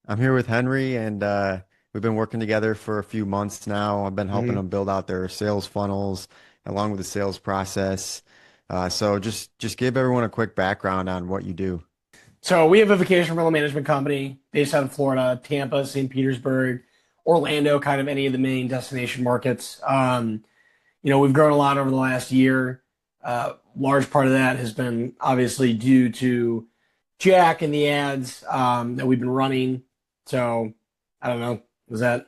I'm here with Henry, and we've been working together for a few months now. I've been helping hmm them build out their sales funnels along with the sales process. So just give everyone a quick background on what you do. So we have a vacation rental management company based out of Florida, Tampa, St. Petersburg, Orlando, kind of any of the main destination markets. We've grown a lot over the last year. Large part of that has been obviously due to Jack and the ads that we've been running. So I don't know. Is that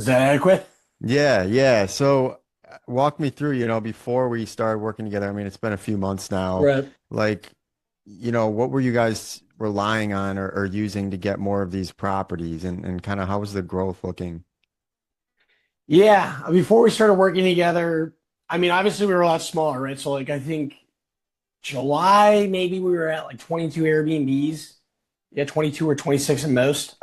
adequate? Yeah. So walk me through, before we started working together. I mean, it's been a few months now. Right. Like, what were you guys relying on or using to get more of these properties and kind of how was the growth looking? Yeah. Before we started working together, I mean, obviously we were a lot smaller, right? So like I think July, maybe we were at like 22 Airbnbs. Yeah, 22 or 26 at most.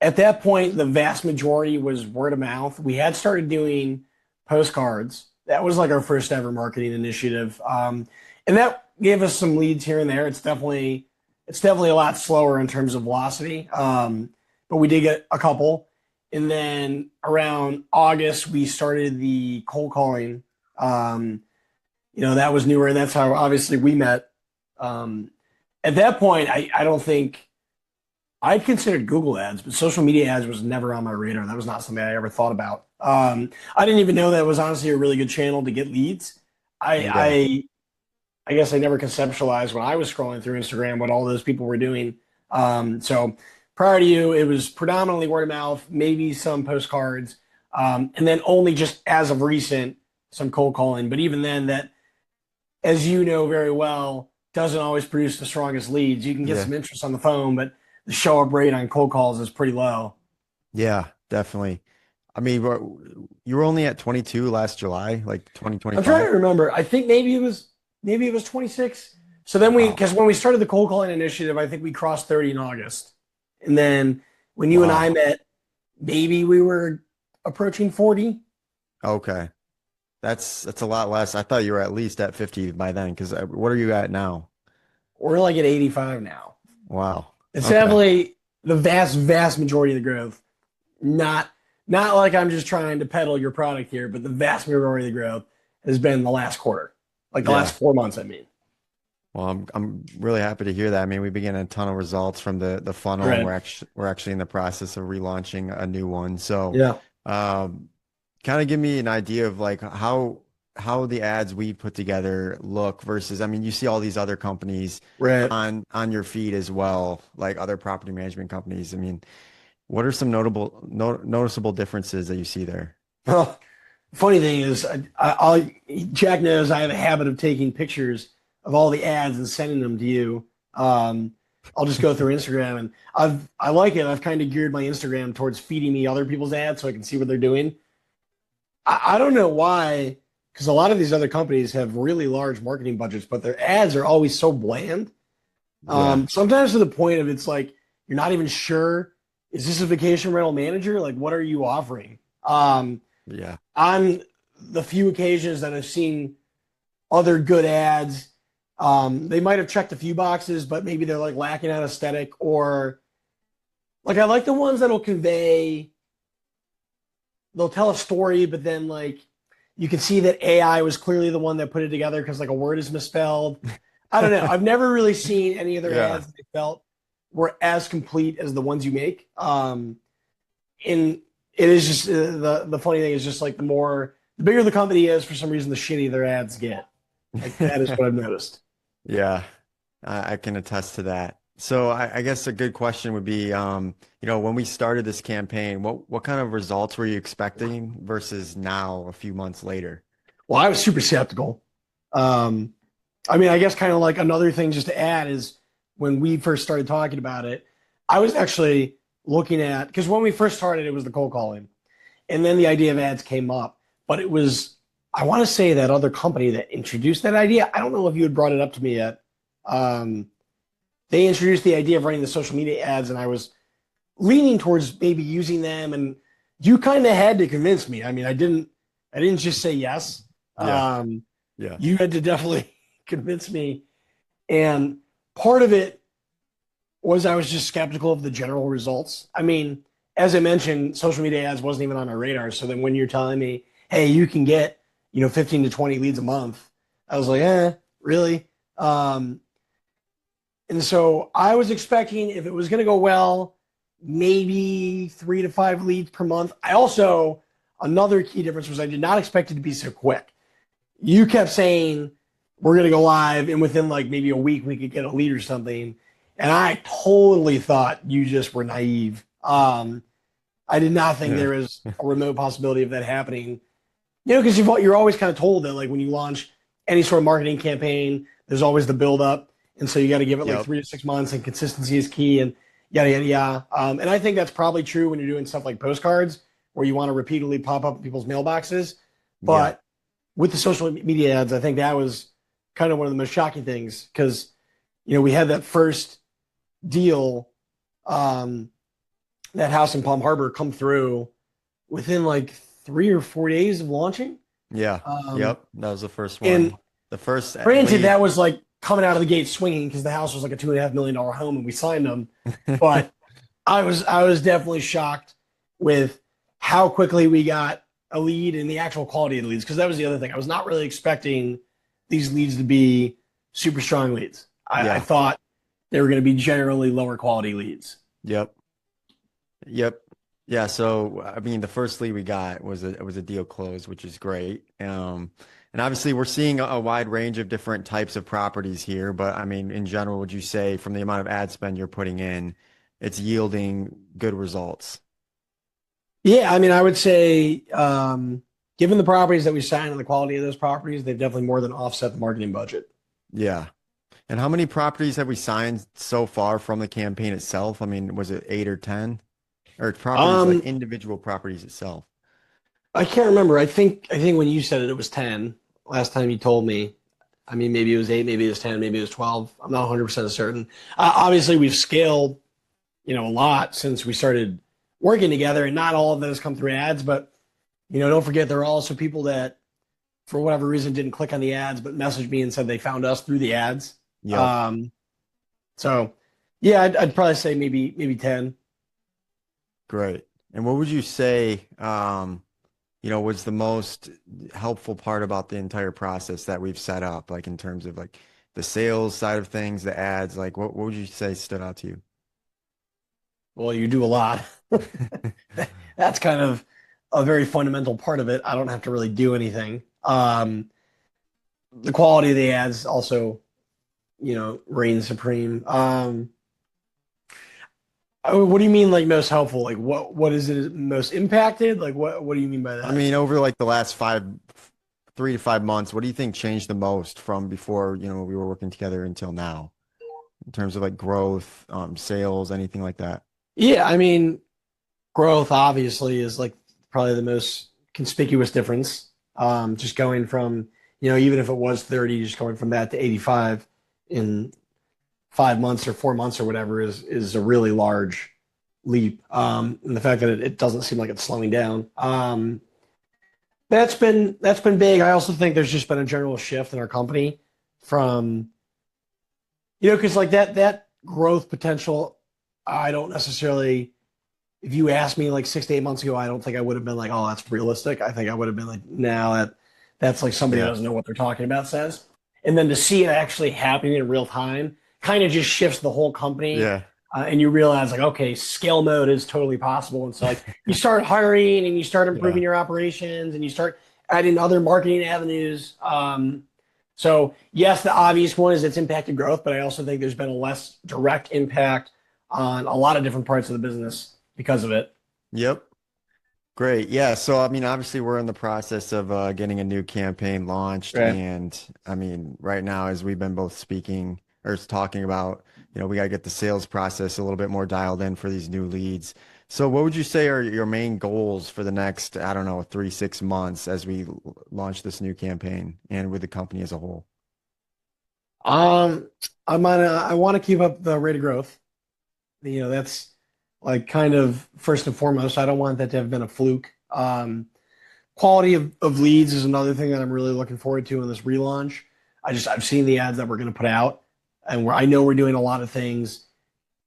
At that point, the vast majority was word of mouth. We had started doing postcards. That was like our first ever marketing initiative. And that gave us some leads here and there. It's definitely a lot slower in terms of velocity. But we did get a couple. And then around August, we started the cold calling. Um, that was newer, and that's how obviously we met. Um, at that point, I don't think I'd considered Google ads, but social media ads was never on my radar. That was not something I ever thought about. I didn't even know that was honestly a really good channel to get leads. I, Yeah. I, I guess I never conceptualized when I was scrolling through Instagram what all those people were doing. So prior to you, it was predominantly word of mouth, maybe some postcards, and then only just as of recent, some cold calling. But even then, that as you know very well, doesn't always produce the strongest leads. You can get Yeah. some interest on the phone, but the show up rate on cold calls is pretty low. Yeah, definitely. I mean, you were only at 22 last July, like I'm trying 2025. to remember. I think maybe it was 26. So then Wow. because when we started the cold calling initiative, I think we crossed 30 in August. And then when you and I Wow. met, maybe we were approaching 40. Okay. That's a lot less. I thought you were at least at 50 by then, because what are you at now? We're like at 85 now. Wow. It's Okay. definitely the vast, vast majority of the growth. Not not like I'm just trying to peddle your product here, but the vast majority of the growth has been the last quarter, like the Yeah. last 4 months. I mean, Well, I'm really happy to hear that. I mean, we began a ton of results from the funnel, and right? we're actually in the process of relaunching a new one. So, Yeah, um, kind of give me an idea of like how the ads we put together look versus, I mean, you see all these other companies right. on your feed as well, like other property management companies. I mean, what are some noticeable differences that you see there? Well, funny thing is, Jack knows I have a habit of taking pictures of all the ads and sending them to you. Um, I'll just go through Instagram, and I like it. I've kind of geared my Instagram towards feeding me other people's ads so I can see what they're doing. I don't know why, because a lot of these other companies have really large marketing budgets, but their ads are always so bland. Yeah. Sometimes to the point of it's like you're not even sure, is this a vacation rental manager? Like, what are you offering? Yeah. On the few occasions that I've seen other good ads, they might have checked a few boxes, but maybe they're like lacking on aesthetic, or like I like the ones that'll convey, they'll tell a story, but then like you can see that AI was clearly the one that put it together because like a word is misspelled. I don't know. I've never really seen any other Yeah. ads that I felt were as complete as the ones you make. And it is just the funny thing is just like the bigger the company is, for some reason the shittier their ads get. Like that is what I've noticed. Yeah. I can attest to that. So I guess a good question would be, when we started this campaign, what kind of results were you expecting versus now a few months later? Well, I was super skeptical. Um, I mean, I guess kind of like another thing just to add is when we first started talking about it, I was actually looking at, because when we first started, it was the cold calling. And then the idea of ads came up. But it was, I want to say that other company that introduced that idea. I don't know if you had brought it up to me yet. Um, they introduced the idea of running the social media ads, and I was leaning towards maybe using them. And you kind of had to convince me. I mean, I didn't just say yes. Yeah. Um, Yeah. you had to definitely convince me. And part of it was I was just skeptical of the general results. I mean, as I mentioned, social media ads wasn't even on my radar. So then when you're telling me, hey, you can get, 15 to 20 leads a month, I was like, really? Um, and so I was expecting if it was going to go well, maybe 3 to 5 leads per month. I also, another key difference was I did not expect it to be so quick. You kept saying we're going to go live, and within like maybe a week, we could get a lead or something. And I totally thought you just were naive. I did not think Yeah. there was a remote possibility of that happening. Because you're always kind of told that like when you launch any sort of marketing campaign, there's always the build up, and so you got to give it like Yep. 3 to 6 months, and consistency is key, and yada yada yada. And I think that's probably true when you're doing stuff like postcards, where you want to repeatedly pop up in people's mailboxes. Yeah. But with the social media ads, I think that was kind of one of the most shocking things because we had that first deal, um, that house in Palm Harbor come through within like 3 or 4 days of launching. Yeah. Um, Yep. That was the first and one. The first granted, lead. that was like coming out of the gate swinging because the house was like a $2.5 million home and we signed them. But I was definitely shocked with how quickly we got a lead and the actual quality of the leads because that was the other thing. I was not really expecting these leads to be super strong leads. I Yeah. thought they were going to be generally lower quality leads. Yep. Yep. Yeah, so I mean the first lead we got was a deal closed, which is great. And obviously we're seeing a wide range of different types of properties here, but I mean in general, would you say from the amount of ad spend you're putting in, it's yielding good results? Yeah, I mean, I would say, given the properties that we signed and the quality of those properties, they've definitely more than offset the marketing budget. Yeah. And how many properties have we signed so far from the campaign itself? I mean, was it 8 or 10? Or properties like Um, individual properties itself? I can't remember. I think when you said it, it was 10. Last time you told me. I mean, maybe it was 8, maybe it was 10, maybe it was 12. I'm not 100% certain. Obviously, we've scaled, a lot since we started working together, and not all of those come through ads. But don't forget there are also people that, for whatever reason, didn't click on the ads, but messaged me and said they found us through the ads. Yep. Um, so yeah, I'd probably say maybe 10. Great. And what would you say, was the most helpful part about the entire process that we've set up, like in terms of like the sales side of things, the ads, like what would you say stood out to you? Well, you do a lot. That's kind of a very fundamental part of it. I don't have to really do anything. The quality of the ads also, reigns supreme. What do you mean, like most helpful? Like what is it most impacted? Like what do you mean by I that? mean, over like the last 3 to 5 months, what do you think changed the most from before, we were working together until now in terms of like growth, sales, anything like that? Yeah, I mean, growth obviously is like probably the most conspicuous difference. Just going from, even if it was 30, just going from that to 85 in 5 months or 4 months or whatever is a really large leap. And the fact that it doesn't seem like it's slowing down. That's been big. I also think there's just been a general shift in our company from, because like that growth potential, I don't necessarily, if you asked me like 6 to 8 months ago, I don't think I would have been like, oh, that's realistic. I think I would have been like, no, that's like somebody who Yeah. doesn't know what they're talking about says. And then to see it actually happening in real time kind of just shifts the whole company. Yeah. And you realize like, okay, scale mode is totally possible. And so like you start hiring and you start Yeah. improving your operations and you start adding other marketing avenues. So yes, the obvious one is it's impacted growth, but I also think there's been a less direct impact on a lot of different parts of the business because of it. Yep. Great. Yeah. So, I mean, obviously, we're in the process of getting a new campaign launched. Right. And I mean, right now, as we've been both speaking or talking about, we got to get the sales process a little bit more dialed in for these new leads. So, what would you say are your main goals for the next, I don't know, 3, 6 months as we launch this new campaign and with the company as a whole? Um, I want to keep up the rate of growth. That's like kind of first and foremost. I don't want that to have been a fluke. Quality of leads is another thing that I'm really looking forward to in this relaunch. I've seen the ads that we're going to put out, and I know we're doing a lot of things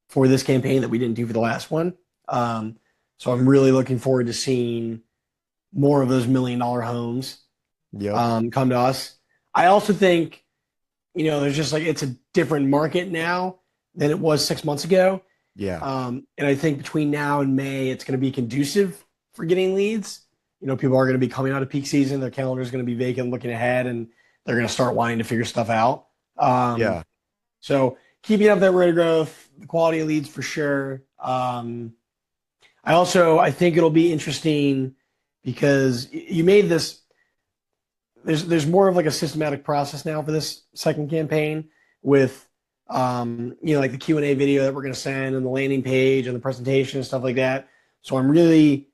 for this campaign that we didn't do for the last one. So I'm really looking forward to seeing more of those $1 million homes Yep. come to us. I also think, there's just like it's a different market now than it was 6 months ago. Yeah. And I think between now and May, it's going to be conducive for getting leads. People are going to be coming out of peak season. Their calendar is going to be vacant, looking ahead, and they're going to start wanting to figure stuff out. Um, Yeah. so keeping up that rate of growth, the quality of leads for sure. I think it'll be interesting because you made this. There's more of like a systematic process now for this second campaign with like the Q&A video that we're going to send and the landing page and the presentation and stuff like that. So I'm really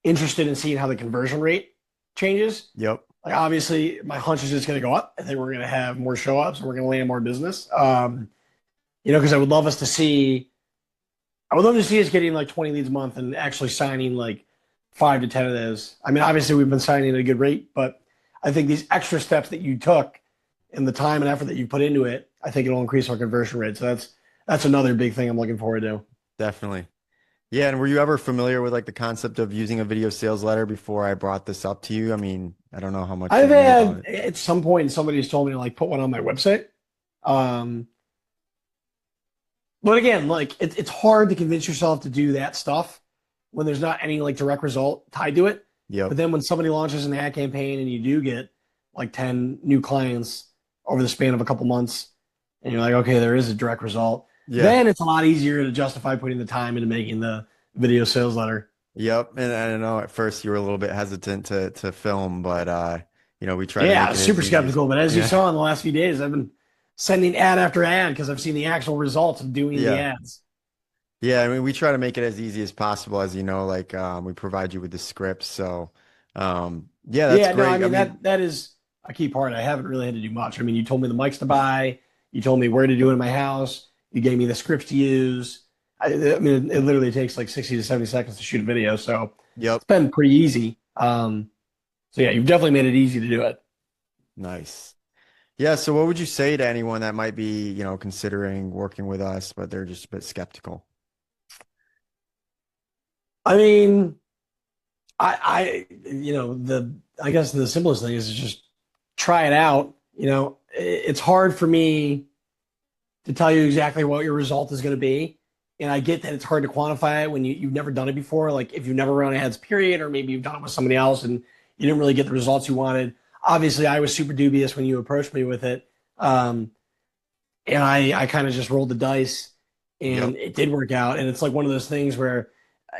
interested in seeing how the conversion rate changes. Yep. Like obviously my hunch is just going to go up. I think we're going to have more show ups and we're going to land more business. Because I would love to see us getting like 20 leads a month and actually signing like 5 to 10 of those. I mean, obviously we've been signing at a good rate, but I think these extra steps that you took and the time and effort that you put into it, I think it'll increase our conversion rate. So that's another big thing I'm looking forward to. Definitely. Yeah, and were you ever familiar with like the concept of using a video sales letter before I brought this up to you? I mean, I don't know how much you I've knew about had it. at some point somebody's told me to like put one on my website. Um, but again, like it's hard to convince yourself to do that stuff when there's not any like direct result tied to it. Yep. But then when somebody launches an ad campaign and you do get like 10 new clients over the span of a couple months, and you're like, okay, there is a direct result, Yeah. then it's a lot easier to justify putting the time into making the video sales letter. Yep. And I know at first you were a little bit hesitant to film, but we try to Yeah, I make was it as super easy as skeptical, but as you yeah. saw in the last few days, I've been sending ad after ad because I've seen the actual results of doing the Yeah. ads. Yeah, I mean we try to make it as easy as possible as like we provide you with the scripts. So yeah, that's Yeah, no, I great. I mean mean, that is a key part. I haven't really had to do much. I mean, you told me the mics to buy, you told me where to do it in my house, you gave me the scripts to use. I mean, it literally takes like 60 to 70 seconds to shoot a video, so yep. it's been pretty easy. So yeah, you've definitely made it easy to do it. Nice. Yeah, so what would you say to anyone that might be, considering working with us, but they're just a bit skeptical? I mean, I guess the simplest thing is to just try it out. It's hard for me to tell you exactly what your result is going to be. And I get that it's hard to quantify it when you've never done it before. Like if you've never run ads, period, or maybe you've done it with somebody else and you didn't really get the results you wanted. Obviously, I was super dubious when you approached me with it. Um, and I kind of just rolled the dice and Yep. it did work out. And it's like one of those things where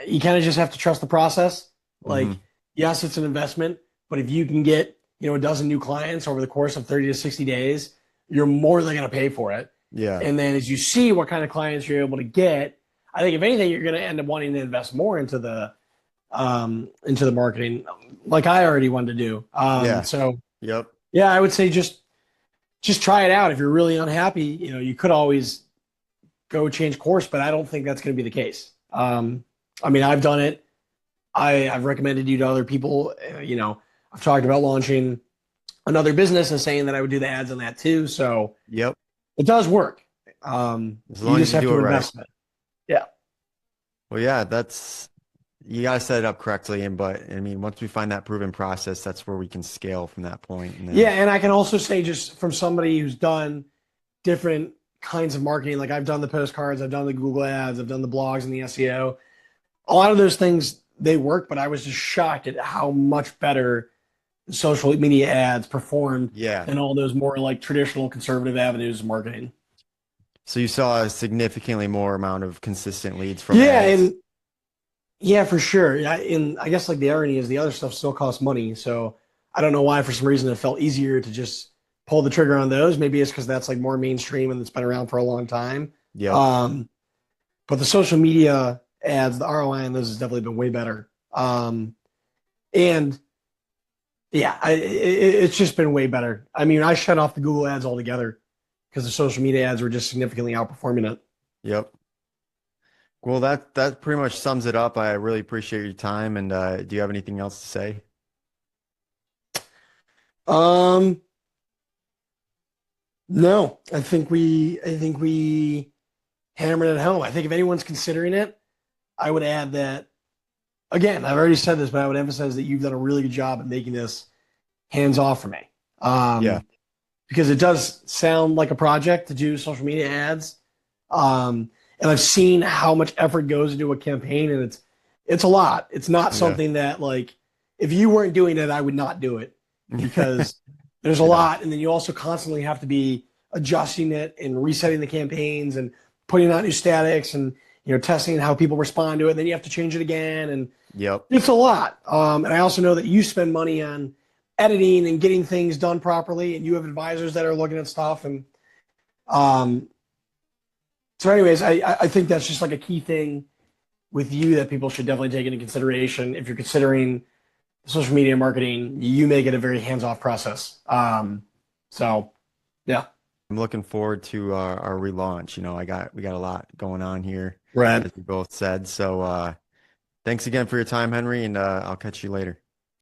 you kind of just have to trust the process. Hmm. Like, yes, it's an investment, but if you can get, a dozen new clients over the course of 30 to 60 days, you're more than going to pay for it. Yeah. And then as you see what kind of clients you're able to get, I think if anything, you're going to end up wanting to invest more into the marketing, like I already wanted to do. Yeah. So Yep. yeah, I would say just try it out. If you're really unhappy, you could always go change course, but I don't think that's going to be the case. I mean, I've done it. I've recommended you to other people. I've talked about launching another business and saying that I would do the ads on that too. So Yep. it does work. As You long as just you have do it to right. invest in it. Yeah. Well, yeah, you gotta set it up correctly. But I mean, once we find that proven process, that's where we can scale from that point. And Yeah. then, And I can also say, just from somebody who's done different kinds of marketing, like I've done the postcards, I've done the Google ads, I've done the blogs and the SEO. A lot of those things, they work, but I was just shocked at how much better social media ads performed yeah. than all those more like traditional conservative avenues of marketing. So you saw a significantly more amount of consistent leads from Yeah, ads. and yeah, for sure. Yeah, and I guess like the irony is the other stuff still costs money. So I don't know why for some reason it felt easier to just pull the trigger on those. Maybe it's because that's like more mainstream and it's been around for a long time. Yep. Um, but the social media ads, the ROI on those has definitely been way better. And yeah, it's just been way better. I mean, I shut off the Google ads altogether because the social media ads were just significantly outperforming it. Yep. Well, that pretty much sums it up. I really appreciate your time. And do you have anything else to say? No, I think we hammering it home. I think if anyone's considering it, I would add that again, I've already said this, but I would emphasize that you've done a really good job at making this hands off for me. Yeah. Because it does sound like a project to do social media ads. And I've seen how much effort goes into a campaign, and it's a lot. It's not Yeah. something that like if you weren't doing it, I would not do it because there's a Yeah. lot, and then you also constantly have to be adjusting it and resetting the campaigns and putting out new statics and testing how people respond to it. And then you have to change it again, and Yep. it's a lot. And I also know that you spend money on editing and getting things done properly, and you have advisors that are looking at stuff. And um, so, anyways, I think that's just like a key thing with you that people should definitely take into consideration if you're considering social media marketing. You make it a very hands-off process. So, yeah, I'm looking forward to our relaunch. We got a lot going on here, Brad. as we both said. So thanks again for your time, Henry, and I'll catch you later.